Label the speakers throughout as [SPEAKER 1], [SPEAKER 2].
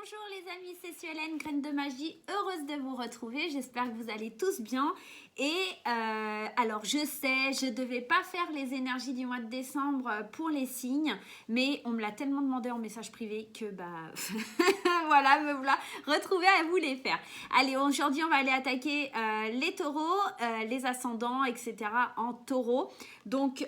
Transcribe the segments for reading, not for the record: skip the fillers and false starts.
[SPEAKER 1] Bonjour les amis, c'est Suelen, Graine de Magie, heureuse de vous retrouver, j'espère que vous allez tous bien. Et alors je sais, je ne devais pas faire les énergies du mois de décembre pour les signes, mais on me l'a tellement demandé en message privé que voilà, me voilà retrouver à vous les faire. Allez, aujourd'hui on va aller attaquer les taureaux, les ascendants, etc. en taureau. Donc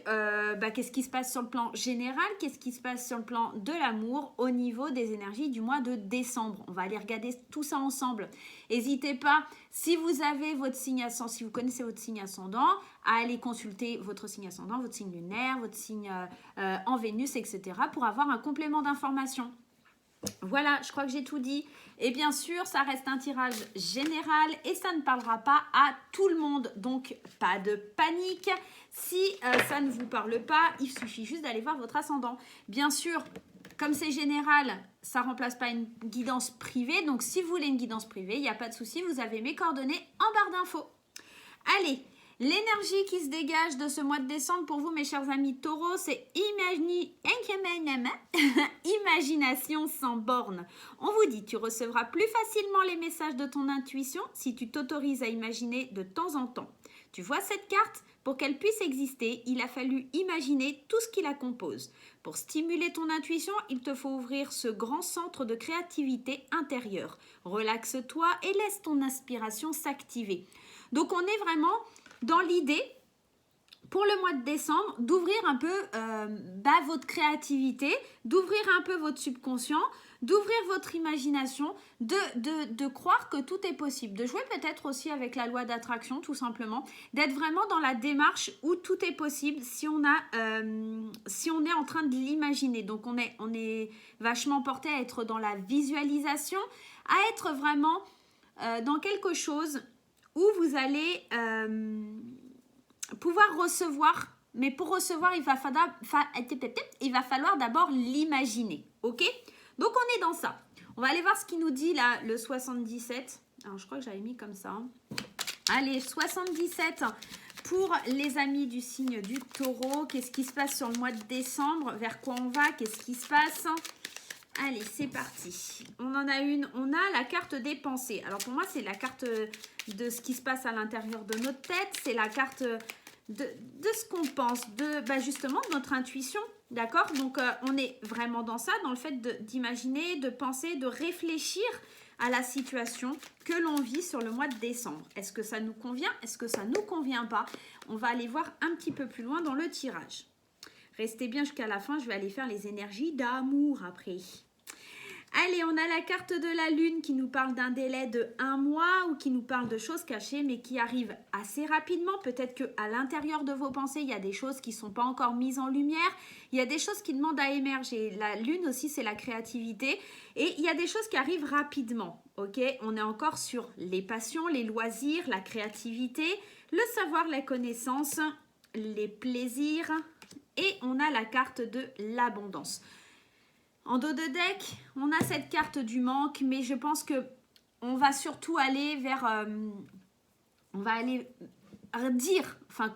[SPEAKER 1] qu'est-ce qui se passe sur le plan général, qu'est-ce qui se passe sur le plan de l'amour au niveau des énergies du mois de décembre. On va aller regarder tout ça ensemble. N'hésitez pas, si vous avez votre signe ascendant, si vous connaissez votre signe ascendant, à aller consulter votre signe ascendant, votre signe lunaire, votre signe en Vénus, etc. pour avoir un complément d'information. Voilà, je crois que j'ai tout dit. Et bien sûr, ça reste un tirage général et ça ne parlera pas à tout le monde. Donc, pas de panique. Si ça ne vous parle pas, il suffit juste d'aller voir votre ascendant. Bien sûr, comme c'est général, ça ne remplace pas une guidance privée. Donc, si vous voulez une guidance privée, il n'y a pas de souci. Vous avez mes coordonnées en barre d'infos. Allez, l'énergie qui se dégage de ce mois de décembre pour vous, mes chers amis taureaux, c'est imagination sans borne. On vous dit, tu recevras plus facilement les messages de ton intuition si tu t'autorises à imaginer de temps en temps. Tu vois cette carte? Pour qu'elle puisse exister, il a fallu imaginer tout ce qui la compose. Pour stimuler ton intuition, il te faut ouvrir ce grand centre de créativité intérieure. Relaxe-toi et laisse ton inspiration s'activer. Donc, on est vraiment dans l'idée, pour le mois de décembre, d'ouvrir un peu votre créativité, d'ouvrir un peu votre subconscient, d'ouvrir votre imagination, de croire que tout est possible, de jouer peut-être aussi avec la loi d'attraction tout simplement, d'être vraiment dans la démarche où tout est possible si on est en train de l'imaginer. Donc on est vachement porté à être dans la visualisation, à être vraiment dans quelque chose où vous allez pouvoir recevoir, mais pour recevoir, il va falloir d'abord l'imaginer, ok? Donc, on est dans ça. On va aller voir ce qu'il nous dit, là, le 77. Alors, je crois que j'avais mis comme ça. Allez, 77 pour les amis du signe du taureau. Qu'est-ce qui se passe sur le mois de décembre? Vers quoi on va? Qu'est-ce qui se passe? Allez, c'est parti. On en a une. On a la carte des pensées. Alors, pour moi, c'est la carte de ce qui se passe à l'intérieur de notre tête. C'est la carte de ce qu'on pense, justement de notre intuition. D'accord? Donc, on est vraiment dans ça, dans le fait d'imaginer, de penser, de réfléchir à la situation que l'on vit sur le mois de décembre. Est-ce que ça nous convient? Est-ce que ça ne nous convient pas? On va aller voir un petit peu plus loin dans le tirage. Restez bien jusqu'à la fin, je vais aller faire les énergies d'amour après. Allez, on a la carte de la lune qui nous parle d'un délai de 1 mois ou qui nous parle de choses cachées mais qui arrivent assez rapidement. Peut-être qu'à l'intérieur de vos pensées, il y a des choses qui ne sont pas encore mises en lumière. Il y a des choses qui demandent à émerger. La lune aussi, c'est la créativité. Et il y a des choses qui arrivent rapidement. Ok, on est encore sur les passions, les loisirs, la créativité, le savoir, la connaissance, les plaisirs. Et on a la carte de l'abondance. En dos de deck, on a cette carte du manque, mais je pense que on va surtout aller vers... on va aller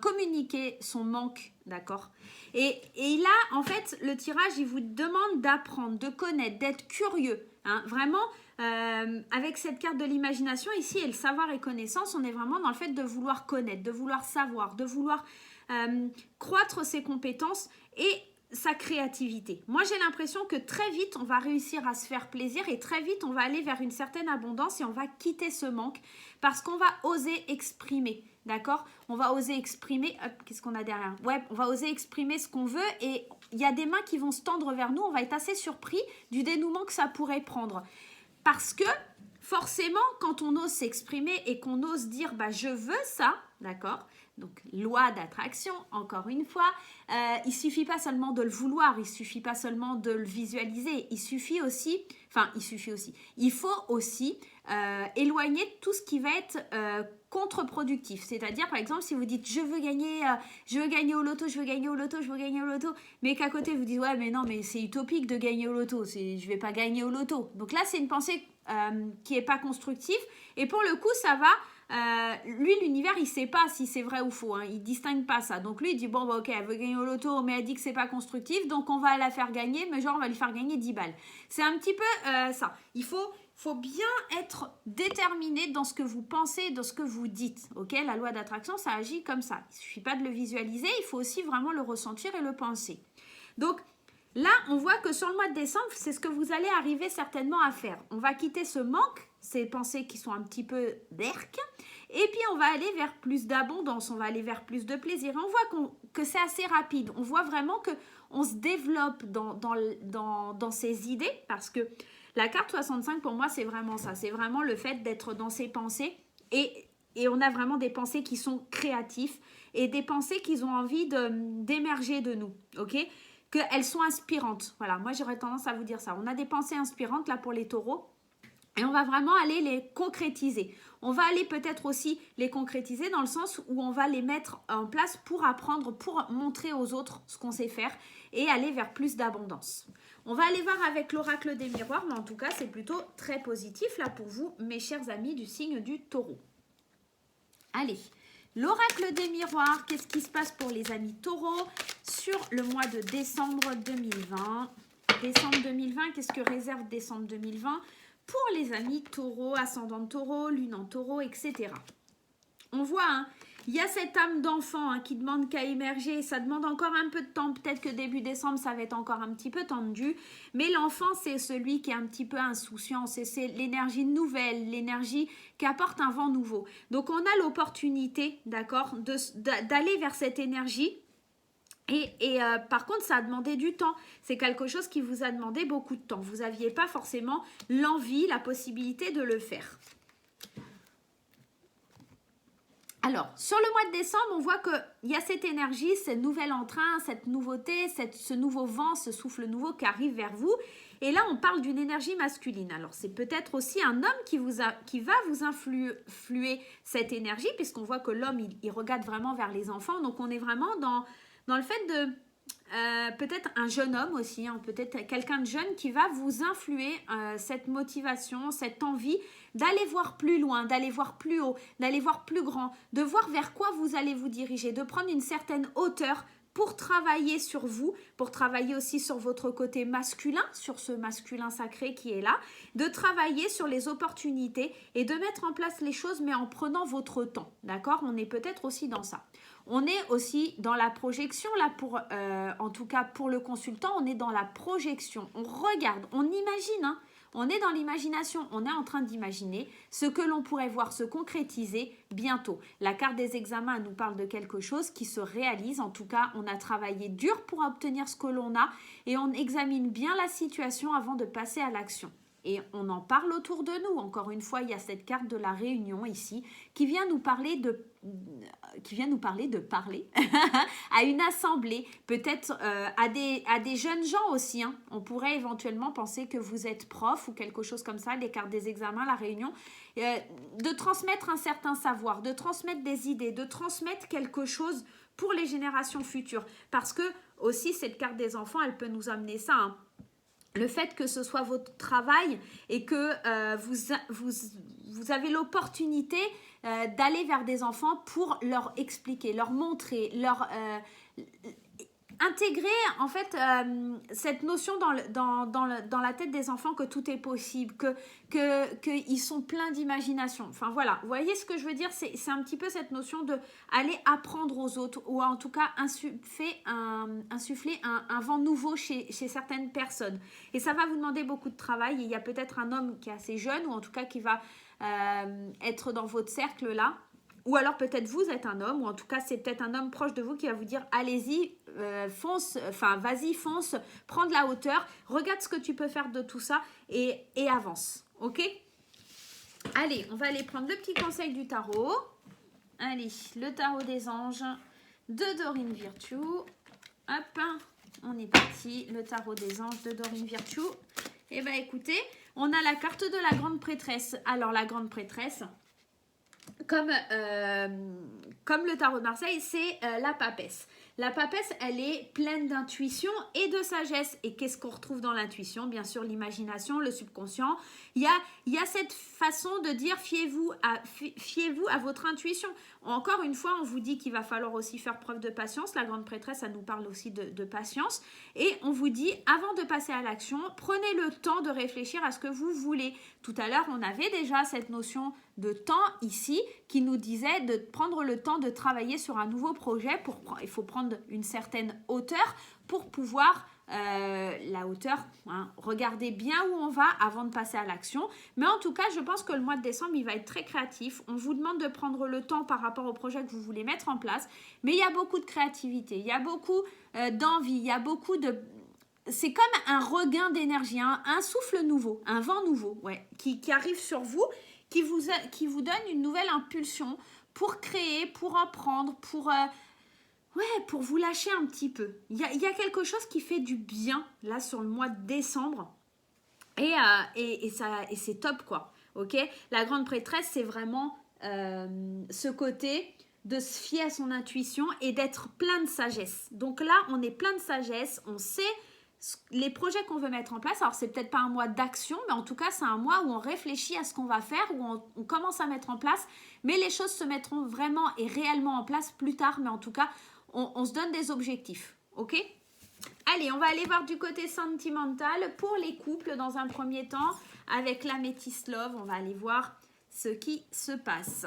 [SPEAKER 1] communiquer son manque, d'accord? Et là, en fait, le tirage, il vous demande d'apprendre, de connaître, d'être curieux. Hein, vraiment, avec cette carte de l'imagination, ici, et le savoir et connaissance, on est vraiment dans le fait de vouloir connaître, de vouloir savoir, de vouloir croître ses compétences et sa créativité. Moi, j'ai l'impression que très vite, on va réussir à se faire plaisir et très vite, on va aller vers une certaine abondance et on va quitter ce manque parce qu'on va oser exprimer, d'accord? On va oser exprimer... qu'est-ce qu'on a derrière? Ouais, on va oser exprimer ce qu'on veut et il y a des mains qui vont se tendre vers nous. On va être assez surpris du dénouement que ça pourrait prendre. Parce que, forcément, quand on ose s'exprimer et qu'on ose dire « je veux ça », d'accord? Donc, loi d'attraction, encore une fois, il ne suffit pas seulement de le vouloir, il ne suffit pas seulement de le visualiser, il faut aussi éloigner tout ce qui va être contre-productif. C'est-à-dire, par exemple, si vous dites je veux gagner au loto, mais qu'à côté vous dites ouais, mais non, mais c'est utopique de gagner au loto, je ne vais pas gagner au loto. Donc là, c'est une pensée qui n'est pas constructive et pour le coup, ça va lui, l'univers, il sait pas si c'est vrai ou faux, hein, il distingue pas ça. Donc lui, il dit, bon, bah, ok, elle veut gagner au loto, mais elle dit que c'est pas constructif, donc on va la faire gagner, mais genre, on va lui faire gagner 10 balles. C'est un petit peu ça. Il faut bien être déterminé dans ce que vous pensez, dans ce que vous dites. Ok, la loi d'attraction, ça agit comme ça. Il ne suffit pas de le visualiser, il faut aussi vraiment le ressentir et le penser. Donc là, on voit que sur le mois de décembre, c'est ce que vous allez arriver certainement à faire. On va quitter ce manque, ces pensées qui sont un petit peu berques, et puis on va aller vers plus d'abondance, on va aller vers plus de plaisir. Et on voit que c'est assez rapide. On voit vraiment qu'on se développe dans ces idées, parce que la carte 65, pour moi, c'est vraiment ça. C'est vraiment le fait d'être dans ses pensées. Et on a vraiment des pensées qui sont créatives et des pensées qui ont envie d'émerger de nous. OK ? Qu'elles sont inspirantes. Voilà, moi, j'aurais tendance à vous dire ça. On a des pensées inspirantes, là, pour les taureaux. Et on va vraiment aller les concrétiser. On va aller peut-être aussi les concrétiser dans le sens où on va les mettre en place pour apprendre, pour montrer aux autres ce qu'on sait faire et aller vers plus d'abondance. On va aller voir avec l'oracle des miroirs, mais en tout cas, c'est plutôt très positif là pour vous, mes chers amis du signe du taureau. Allez, l'oracle des miroirs, qu'est-ce qui se passe pour les amis taureaux sur le mois de décembre 2020 ? Décembre 2020, qu'est-ce que réserve décembre 2020 pour les amis taureaux, ascendant taureau, lune en taureau, etc. On voit, hein, il y a cette âme d'enfant qui demande qu'à émerger. Ça demande encore un peu de temps. Peut-être que début décembre, ça va être encore un petit peu tendu. Mais l'enfant, c'est celui qui est un petit peu insouciant. C'est l'énergie nouvelle, l'énergie qui apporte un vent nouveau. Donc, on a l'opportunité, d'accord, d'aller vers cette énergie. Et par contre, ça a demandé du temps. C'est quelque chose qui vous a demandé beaucoup de temps. Vous n'aviez pas forcément l'envie, la possibilité de le faire. Alors, sur le mois de décembre, on voit qu'il y a cette énergie, ce nouvel entrain, cette nouveauté, ce nouveau vent, ce souffle nouveau qui arrive vers vous. Et là, on parle d'une énergie masculine. Alors, c'est peut-être aussi un homme qui va vous influer cette énergie, puisqu'on voit que l'homme, il regarde vraiment vers les enfants. Donc, on est vraiment dans le fait de peut-être un jeune homme aussi, hein, peut-être quelqu'un de jeune qui va vous influer cette motivation, cette envie d'aller voir plus loin, d'aller voir plus haut, d'aller voir plus grand, de voir vers quoi vous allez vous diriger, de prendre une certaine hauteur pour travailler sur vous, pour travailler aussi sur votre côté masculin, sur ce masculin sacré qui est là, de travailler sur les opportunités et de mettre en place les choses, mais en prenant votre temps, d'accord ? On est peut-être aussi dans ça. On est aussi dans la projection, là, en tout cas pour le consultant, on est dans la projection. On regarde, on imagine, hein. On est dans l'imagination, on est en train d'imaginer ce que l'on pourrait voir se concrétiser bientôt. La carte des examens nous parle de quelque chose qui se réalise. En tout cas, on a travaillé dur pour obtenir ce que l'on a et on examine bien la situation avant de passer à l'action. Et on en parle autour de nous. Encore une fois, il y a cette carte de la réunion ici qui vient nous parler de parler à une assemblée, peut-être à des jeunes gens aussi. Hein. On pourrait éventuellement penser que vous êtes prof ou quelque chose comme ça, les cartes des examens, la réunion. De transmettre un certain savoir, de transmettre des idées, de transmettre quelque chose pour les générations futures. Parce que aussi, cette carte des enfants, elle peut nous amener ça, hein. Le fait que ce soit votre travail et que vous avez l'opportunité d'aller vers des enfants pour leur expliquer, leur montrer, leur intégrer en fait cette notion dans la tête des enfants que tout est possible, qu'ils sont pleins d'imagination. Enfin voilà, vous voyez ce que je veux dire, c'est un petit peu cette notion de aller apprendre aux autres ou en tout cas insuffler un vent nouveau chez certaines personnes. Et ça va vous demander beaucoup de travail. Et il y a peut-être un homme qui est assez jeune ou en tout cas qui va être dans votre cercle là. Ou alors peut-être vous êtes un homme, ou en tout cas c'est peut-être un homme proche de vous qui va vous dire allez-y, fonce, enfin vas-y, fonce, prends de la hauteur, regarde ce que tu peux faire de tout ça et avance, ok? Allez, on va aller prendre le petit conseil du tarot. Allez, le tarot des anges de Dorine Virtue. Hop, on est parti, le tarot des anges de Dorine Virtue. Eh bien écoutez, on a la carte de la grande prêtresse. Alors la grande prêtresse... Comme le tarot de Marseille, c'est la papesse. La papesse, elle est pleine d'intuition et de sagesse. Et qu'est-ce qu'on retrouve dans l'intuition? Bien sûr, l'imagination, le subconscient. Il y a cette façon de dire fiez-vous à votre intuition. Encore une fois, on vous dit qu'il va falloir aussi faire preuve de patience. La grande prêtresse, elle nous parle aussi de patience. Et on vous dit, avant de passer à l'action, prenez le temps de réfléchir à ce que vous voulez. Tout à l'heure, on avait déjà cette notion de temps ici qui nous disait de prendre le temps de travailler sur un nouveau projet. Il faut prendre une certaine hauteur pour pouvoir la hauteur, hein, regardez bien où on va avant de passer à l'action. Mais en tout cas, je pense que le mois de décembre, il va être très créatif. On vous demande de prendre le temps par rapport au projet que vous voulez mettre en place. Mais il y a beaucoup de créativité, il y a beaucoup d'envie, il y a beaucoup de... C'est comme un regain d'énergie, un souffle nouveau, un vent nouveau qui arrive sur vous, qui vous donne une nouvelle impulsion pour créer, pour apprendre, pour vous lâcher un petit peu. Il y a quelque chose qui fait du bien, là, sur le mois de décembre. Et c'est top, quoi. Ok? La grande prêtresse, c'est vraiment ce côté de se fier à son intuition et d'être plein de sagesse. Donc là, on est plein de sagesse, on sait les projets qu'on veut mettre en place. Alors, c'est peut-être pas un mois d'action, mais en tout cas, c'est un mois où on réfléchit à ce qu'on va faire, où on commence à mettre en place, mais les choses se mettront vraiment et réellement en place plus tard, mais en tout cas, on se donne des objectifs, ok? Allez, on va aller voir du côté sentimental pour les couples dans un premier temps. Avec l'Amethyst Love, on va aller voir ce qui se passe.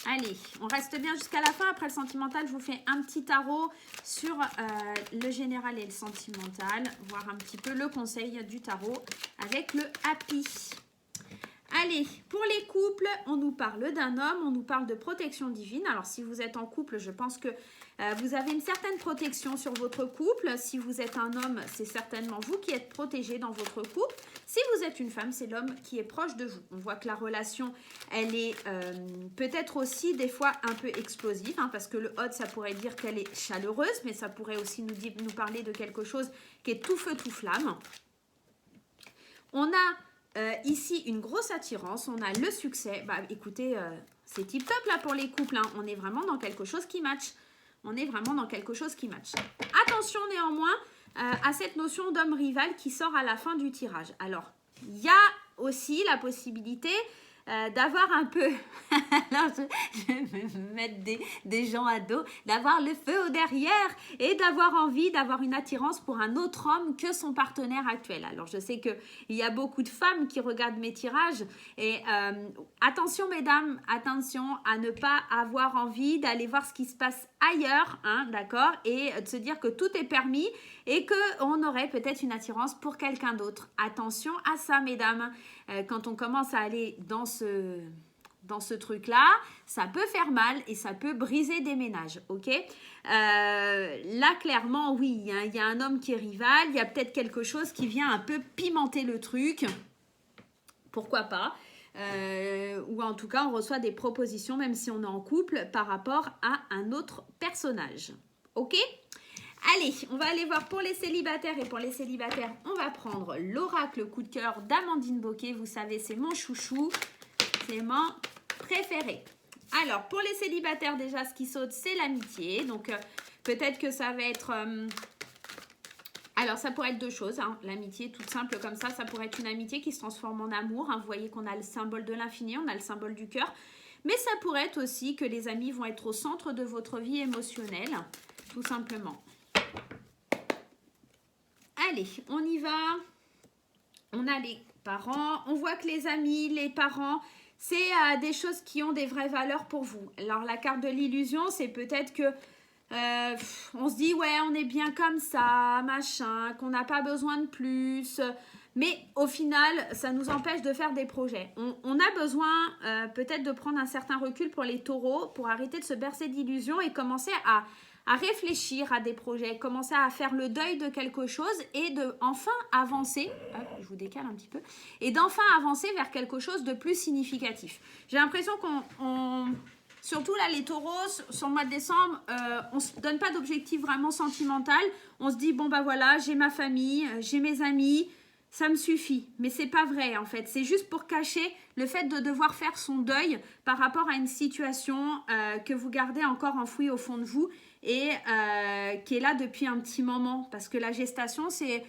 [SPEAKER 1] Allez, on reste bien jusqu'à la fin. Après le sentimental, je vous fais un petit tarot sur le général et le sentimental. Voir un petit peu le conseil du tarot avec le Happy. Allez, pour les couples, on nous parle d'un homme, on nous parle de protection divine. Alors, si vous êtes en couple, je pense que vous avez une certaine protection sur votre couple. Si vous êtes un homme, c'est certainement vous qui êtes protégé dans votre couple. Si vous êtes une femme, c'est l'homme qui est proche de vous. On voit que la relation, elle est peut-être aussi des fois un peu explosive, hein, parce que le hot, ça pourrait dire qu'elle est chaleureuse, mais ça pourrait aussi nous parler de quelque chose qui est tout feu, tout flamme. On a ici une grosse attirance, on a le succès. Bah écoutez, c'est tip top là pour les couples, hein. On est vraiment dans quelque chose qui match. On est vraiment dans quelque chose qui match. Attention néanmoins à cette notion d'homme rival qui sort à la fin du tirage. Alors, il y a aussi la possibilité d'avoir un peu, alors je vais me mettre des gens à dos, d'avoir le feu au derrière et d'avoir envie d'avoir une attirance pour un autre homme que son partenaire actuel. Alors je sais qu'il y a beaucoup de femmes qui regardent mes tirages et attention mesdames, attention à ne pas avoir envie d'aller voir ce qui se passe ailleurs, hein, d'accord, et de se dire que tout est permis et qu'on aurait peut-être une attirance pour quelqu'un d'autre. Attention à ça mesdames, quand on commence à aller dans ce truc-là, ça peut faire mal et ça peut briser des ménages, ok? Là, clairement, oui, il y a un homme qui est rival, il y a peut-être quelque chose qui vient un peu pimenter le truc, pourquoi pas? Ou en tout cas, on reçoit des propositions, même si on est en couple, par rapport à un autre personnage, ok? Allez, on va aller voir pour les célibataires. Et pour les célibataires, on va prendre l'oracle coup de cœur d'Amandine Bocquet. Vous savez, c'est mon chouchou. C'est mon préféré. Alors, pour les célibataires, déjà, ce qui saute, c'est l'amitié. Donc, peut-être que ça va être... Alors, ça pourrait être deux choses. Hein. L'amitié, toute simple comme ça pourrait être une amitié qui se transforme en amour. Hein. Vous voyez qu'on a le symbole de l'infini, on a le symbole du cœur. Mais ça pourrait être aussi que les amis vont être au centre de votre vie émotionnelle, tout simplement. Allez, on y va. On a les parents. On voit que les amis, les parents, c'est des choses qui ont des vraies valeurs pour vous. Alors, la carte de l'illusion, c'est peut-être que on se dit, ouais, on est bien comme ça, machin, qu'on n'a pas besoin de plus. Mais au final, ça nous empêche de faire des projets. On a besoin peut-être de prendre un certain recul pour les taureaux, pour arrêter de se bercer d'illusions et commencer à réfléchir à des projets, commencer à faire le deuil de quelque chose et de enfin avancer, hop, je vous décale un petit peu, et d'enfin avancer vers quelque chose de plus significatif. J'ai l'impression surtout là les taureaux, sur le mois de décembre, on ne se donne pas d'objectif vraiment sentimental, on se dit bon bah voilà, j'ai ma famille, j'ai mes amis, ça me suffit, mais c'est pas vrai en fait, c'est juste pour cacher le fait de devoir faire son deuil par rapport à une situation que vous gardez encore enfouie au fond de vous et qui est là depuis un petit moment. Parce que la gestation, c'est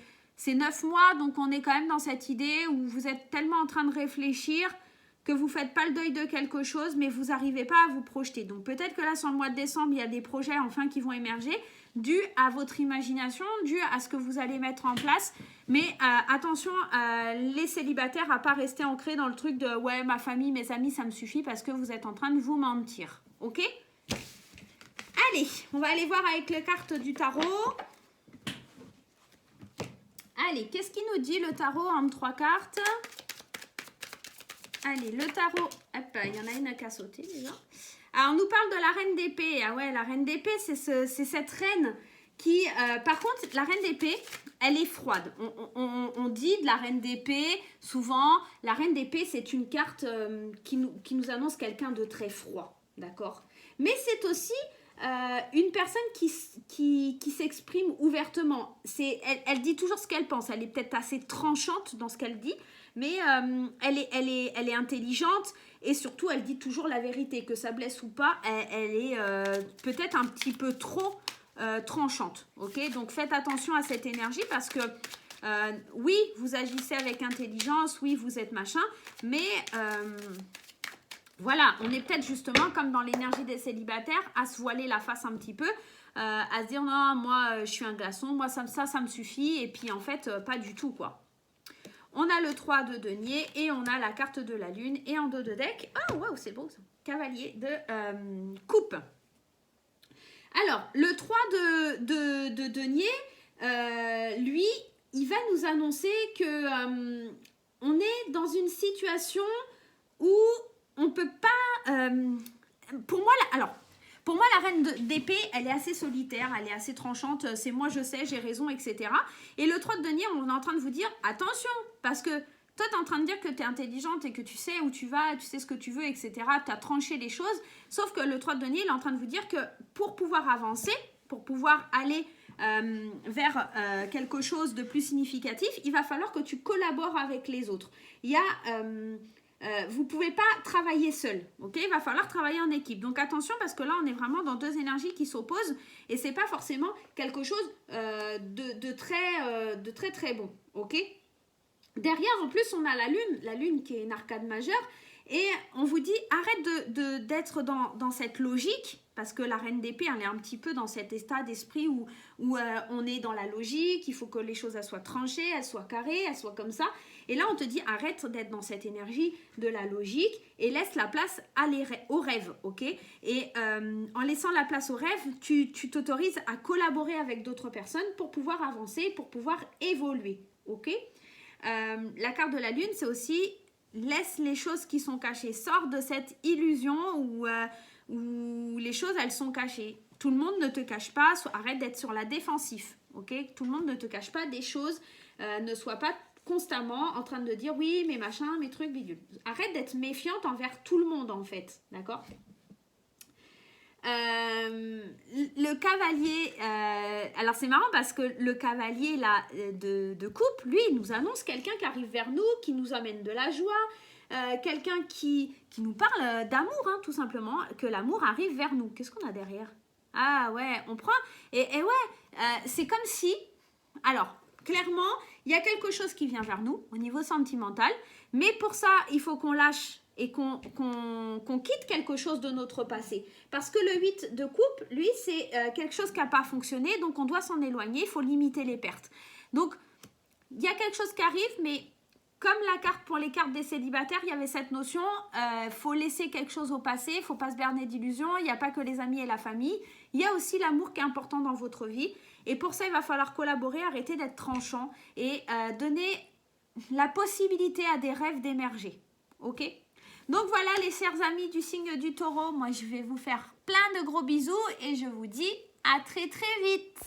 [SPEAKER 1] 9 mois, donc on est quand même dans cette idée où vous êtes tellement en train de réfléchir que vous ne faites pas le deuil de quelque chose, mais vous n'arrivez pas à vous projeter. Donc peut-être que là, sur le mois de décembre, il y a des projets enfin qui vont émerger, dû à votre imagination, dû à ce que vous allez mettre en place. Mais attention, les célibataires, à ne pas rester ancrés dans le truc de « ouais, ma famille, mes amis, ça me suffit » parce que vous êtes en train de vous mentir. Ok? Allez, on va aller voir avec les cartes du tarot. Allez, qu'est-ce qu'il nous dit le tarot en 3 cartes? Allez, le tarot, hop, il y en a une qui a sauté déjà. Alors, on nous parle de la reine d'épée. Ah ouais, la reine d'épée, c'est cette reine qui... par contre, la reine d'épée, elle est froide. On dit de la reine d'épée, souvent, la reine d'épée, c'est une carte qui nous annonce quelqu'un de très froid, d'accord? Mais c'est aussi une personne qui s'exprime ouvertement. Elle dit toujours ce qu'elle pense. Elle est peut-être assez tranchante dans ce qu'elle dit, mais elle est intelligente et surtout, elle dit toujours la vérité. Que ça blesse ou pas, elle est peut-être un petit peu trop tranchante. Okay, donc, faites attention à cette énergie parce que oui, vous agissez avec intelligence, oui, vous êtes machin, mais... voilà, on est peut-être justement comme dans l'énergie des célibataires à se voiler la face un petit peu, à se dire non, moi je suis un glaçon, moi ça me suffit et puis en fait pas du tout quoi. On a le 3 de denier et on a la carte de la lune et en dos de deck, oh waouh c'est beau ça, cavalier de coupe. Alors le 3 de denier, lui il va nous annoncer que on est dans une situation où on peut pas... pour moi, la reine d'épée, elle est assez solitaire, elle est assez tranchante. C'est moi, je sais, j'ai raison, etc. Et le 3 de denier, on est en train de vous dire, attention, parce que toi, tu es en train de dire que tu es intelligente et que tu sais où tu vas, tu sais ce que tu veux, etc. Tu as tranché les choses. Sauf que le 3 de denier, il est en train de vous dire que pour pouvoir avancer, pour pouvoir aller vers quelque chose de plus significatif, il va falloir que tu collabores avec les autres. Il y a... vous ne pouvez pas travailler seul, ok? Il va falloir travailler en équipe. Donc attention parce que là, on est vraiment dans deux énergies qui s'opposent et ce n'est pas forcément quelque chose de très très bon, ok? Derrière, en plus, on a la lune qui est une arcade majeure et on vous dit arrête d'être dans cette logique parce que la reine d'épée, elle est un petit peu dans cet état d'esprit où on est dans la logique, il faut que les choses elles soient tranchées, elles soient carrées, elles soient comme ça. Et là, on te dit, arrête d'être dans cette énergie de la logique et laisse la place aux rêves, ok? Et en laissant la place aux rêves, tu t'autorises à collaborer avec d'autres personnes pour pouvoir avancer, pour pouvoir évoluer, ok? La carte de la lune, c'est aussi, laisse les choses qui sont cachées. Sors de cette illusion où les choses, elles sont cachées. Tout le monde ne te cache pas, arrête d'être sur la défensive, ok? Tout le monde ne te cache pas des choses, ne sois pas constamment en train de dire oui, mes machins, mes trucs, bidules. Arrête d'être méfiante envers tout le monde en fait, d'accord? Le cavalier, alors c'est marrant parce que le cavalier là, de coupe, lui, il nous annonce quelqu'un qui arrive vers nous, qui nous amène de la joie, quelqu'un qui nous parle d'amour, hein, tout simplement, que l'amour arrive vers nous. Qu'est-ce qu'on a derrière? Ah ouais, on prend, et ouais, c'est comme si, alors, clairement, il y a quelque chose qui vient vers nous au niveau sentimental, mais pour ça, il faut qu'on lâche et qu'on quitte quelque chose de notre passé. Parce que le 8 de coupe, lui, c'est quelque chose qui n'a pas fonctionné, donc on doit s'en éloigner, il faut limiter les pertes. Donc, il y a quelque chose qui arrive, mais comme la carte pour les cartes des célibataires, il y avait cette notion, faut laisser quelque chose au passé, il ne faut pas se berner d'illusions, il n'y a pas que les amis et la famille, il y a aussi l'amour qui est important dans votre vie. Et pour ça, il va falloir collaborer, arrêter d'être tranchant et donner la possibilité à des rêves d'émerger. Ok? Donc voilà les chers amis du signe du taureau, moi je vais vous faire plein de gros bisous et je vous dis à très très vite.